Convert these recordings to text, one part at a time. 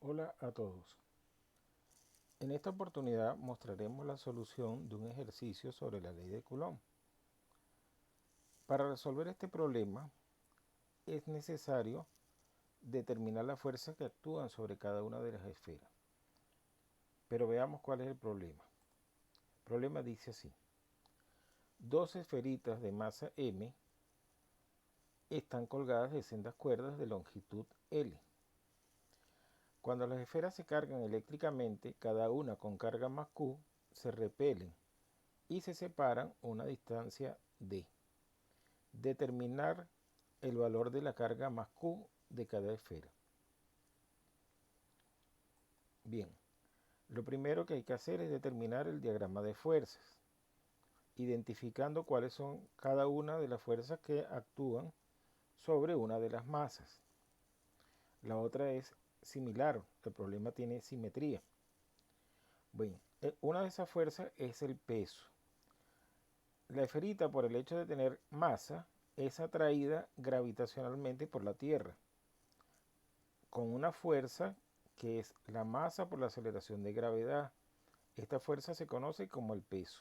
Hola a todos. En esta oportunidad mostraremos la solución de un ejercicio sobre la ley de Coulomb. Para resolver este problema es necesario determinar las fuerzas que actúan sobre cada una de las esferas. Pero veamos cuál es el problema. El problema dice así. Dos esferitas de masa m están colgadas de sendas cuerdas de longitud L. Cuando las esferas se cargan eléctricamente, cada una con carga más Q, se repelen y se separan a una distancia d. Determinar el valor de la carga más Q de cada esfera. Bien, lo primero que hay que hacer es determinar el diagrama de fuerzas, identificando cuáles son cada una de las fuerzas que actúan sobre una de las masas. La otra es similar, el problema tiene simetría. Bueno, una de esas fuerzas es el peso. La esferita, por el hecho de tener masa, es atraída gravitacionalmente por la Tierra, con una fuerza que es la masa por la aceleración de gravedad. Esta fuerza se conoce como el peso.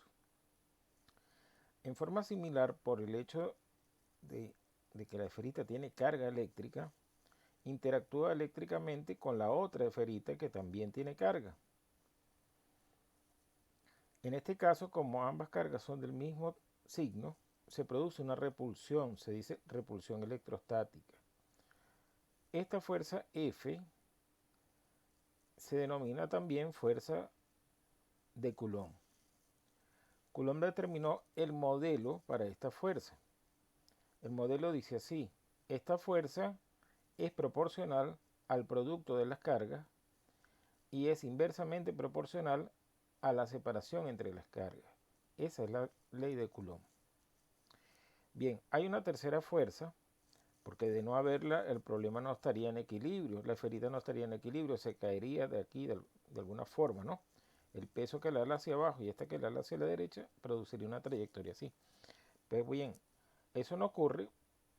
En forma similar, por el hecho de que la esferita tiene carga eléctrica, interactúa eléctricamente con la otra esferita que también tiene carga. En este caso, como ambas cargas son del mismo signo, se produce una repulsión, se dice repulsión electrostática. Esta fuerza F se denomina también fuerza de Coulomb. Coulomb determinó el modelo para esta fuerza. El modelo dice así: esta fuerza es proporcional al producto de las cargas y es inversamente proporcional a la separación entre las cargas. Esa es la ley de Coulomb. Bien, hay una tercera fuerza, porque de no haberla el problema no estaría en equilibrio, la esferita no estaría en equilibrio, se caería de aquí de alguna forma, ¿no? El peso que la ala hacia abajo y esta que la ala hacia la derecha produciría una trayectoria así. Pues bien, eso no ocurre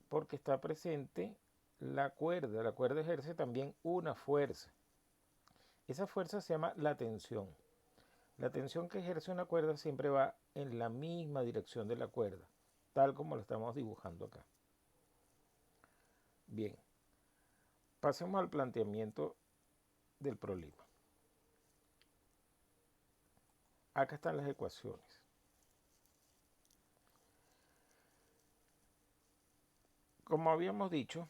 porque está presente la cuerda. La cuerda ejerce también una fuerza. Esa fuerza se llama la tensión. La tensión que ejerce una cuerda siempre va en la misma dirección de la cuerda, tal como lo estamos dibujando acá. Bien, pasemos al planteamiento del problema. Acá están las ecuaciones. Como habíamos dicho,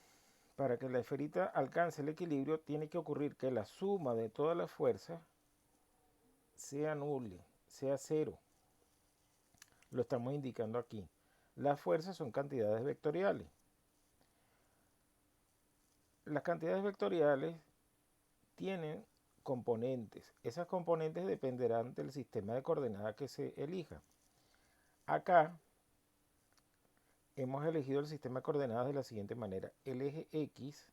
para que la esferita alcance el equilibrio, tiene que ocurrir que la suma de todas las fuerzas sea nula, sea cero. Lo estamos indicando aquí. Las fuerzas son cantidades vectoriales. Las cantidades vectoriales tienen componentes. Esas componentes dependerán del sistema de coordenadas que se elija. Acá hemos elegido el sistema de coordenadas de la siguiente manera. El eje X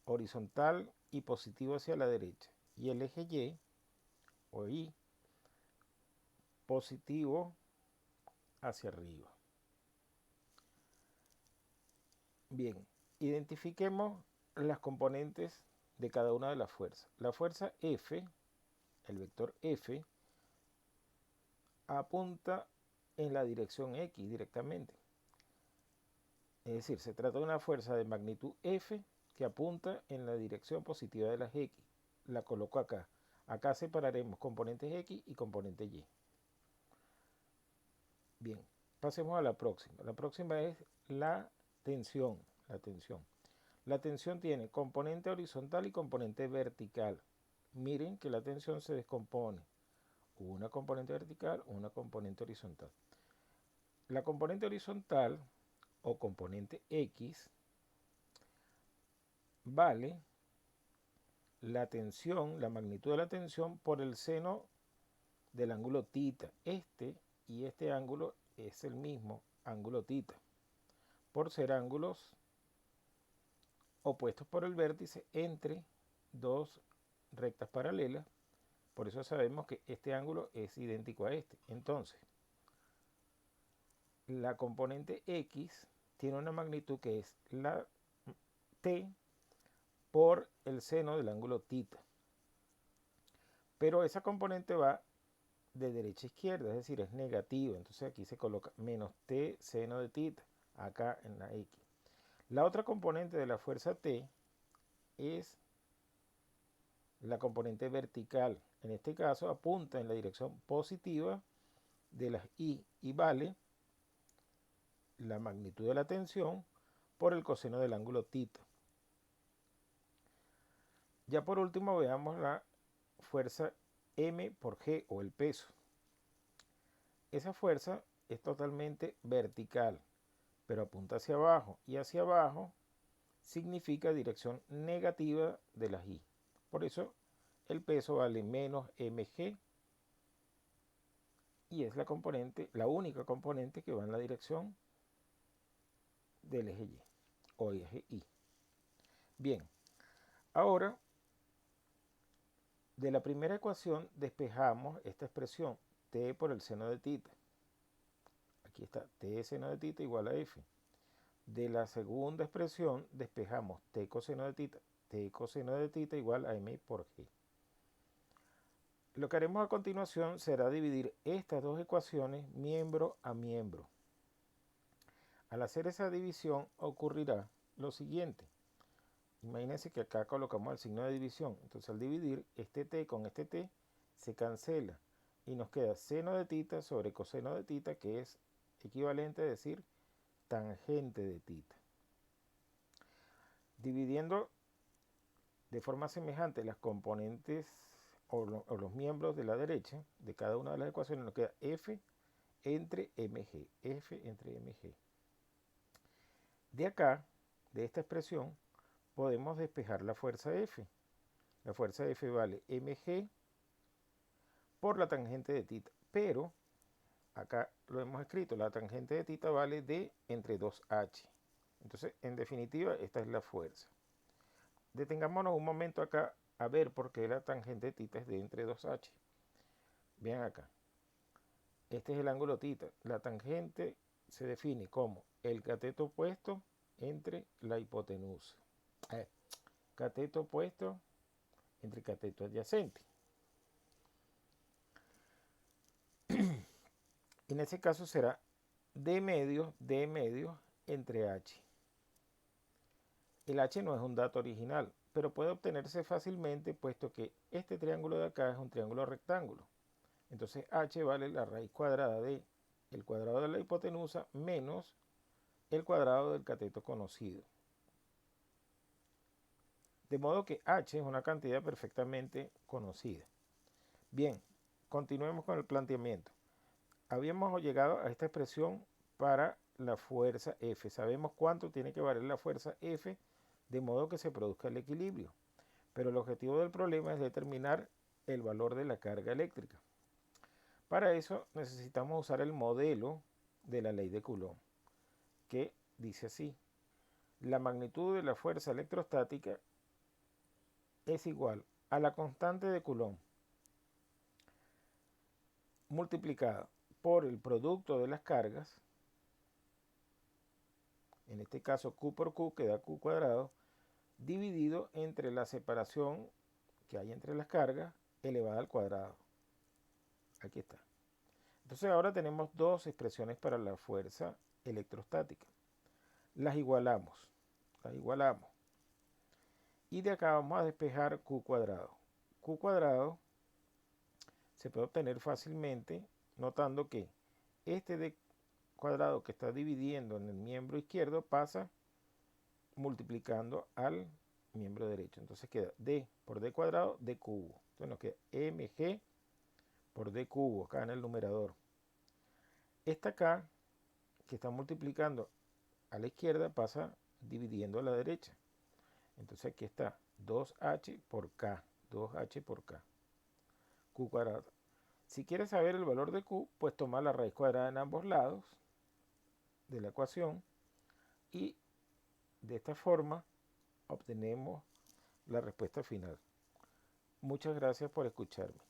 horizontal y positivo hacia la derecha. Y el eje Y o Y positivo hacia arriba. Bien, identifiquemos las componentes de cada una de las fuerzas. La fuerza F, el vector F, apunta en la dirección X directamente. Es decir, se trata de una fuerza de magnitud F que apunta en la dirección positiva de las X. La coloco acá. Acá separaremos componentes X y componentes Y. Bien, pasemos a la próxima. La próxima es la tensión. La tensión tiene componente horizontal y componente vertical. Miren que la tensión se descompone. Una componente vertical, una componente horizontal. La componente horizontal o componente X vale la tensión, la magnitud de la tensión por el seno del ángulo θ. Este y este ángulo es el mismo ángulo θ, por ser ángulos opuestos por el vértice entre dos rectas paralelas. Por eso sabemos que este ángulo es idéntico a este. Entonces, la componente X tiene una magnitud que es la t por el seno del ángulo θ. Pero esa componente va de derecha a izquierda, es decir, es negativa. Entonces aquí se coloca menos t seno de θ, acá en la X. La otra componente de la fuerza T es la componente vertical. En este caso apunta en la dirección positiva de las I y vale la magnitud de la tensión por el coseno del ángulo θ. Ya por último veamos la fuerza M por G o el peso. Esa fuerza es totalmente vertical, pero apunta hacia abajo, y hacia abajo significa dirección negativa de las I. Por eso el peso vale menos mg y es la componente, la única componente que va en la dirección del eje Y o eje Y. Bien, ahora de la primera ecuación despejamos esta expresión t por el seno de θ. Aquí está t seno de θ igual a f. De la segunda expresión despejamos t coseno de θ. T coseno de θ igual a m por g. Lo que haremos a continuación será dividir estas dos ecuaciones miembro a miembro. Al hacer esa división ocurrirá lo siguiente. Imagínense que acá colocamos el signo de división. Entonces al dividir este t con este t se cancela y nos queda seno de θ sobre coseno de θ, que es equivalente a decir tangente de θ. Dividiendo de forma semejante las componentes o los miembros de la derecha de cada una de las ecuaciones, nos queda f entre mg. F entre mg. De acá, de esta expresión, podemos despejar la fuerza F. La fuerza F vale mg por la tangente de θ. Pero, acá lo hemos escrito, la tangente de θ vale d entre 2h. Entonces, en definitiva, esta es la fuerza. Detengámonos un momento acá a ver por qué la tangente de θ es d entre 2h. Vean acá. Este es el ángulo θ. La tangente se define como el cateto opuesto entre la hipotenusa. Cateto opuesto entre cateto adyacente. En ese caso será d medios entre h. El h no es un dato original, pero puede obtenerse fácilmente puesto que este triángulo de acá es un triángulo rectángulo. Entonces h vale la raíz cuadrada de el cuadrado de la hipotenusa menos el cuadrado del cateto conocido. De modo que h es una cantidad perfectamente conocida. Bien, continuemos con el planteamiento. Habíamos llegado a esta expresión para la fuerza F. Sabemos cuánto tiene que valer la fuerza F de modo que se produzca el equilibrio. Pero el objetivo del problema es determinar el valor de la carga eléctrica. Para eso necesitamos usar el modelo de la ley de Coulomb, que dice así. La magnitud de la fuerza electrostática es igual a la constante de Coulomb multiplicada por el producto de las cargas, en este caso Q por Q, que da Q cuadrado, dividido entre la separación que hay entre las cargas elevada al cuadrado. Aquí está. Entonces ahora tenemos dos expresiones para la fuerza electrostática. Las igualamos. Y de acá vamos a despejar Q cuadrado. Q cuadrado se puede obtener fácilmente notando que este d cuadrado que está dividiendo en el miembro izquierdo pasa multiplicando al miembro derecho. Entonces queda d por d cuadrado, d cubo. Entonces nos queda mg por d cubo acá en el numerador. Esta acá, que está multiplicando a la izquierda, pasa dividiendo a la derecha. Entonces aquí está 2h por k, 2h por k, q cuadrado. Si quieres saber el valor de q, pues toma la raíz cuadrada en ambos lados de la ecuación y de esta forma obtenemos la respuesta final. Muchas gracias por escucharme.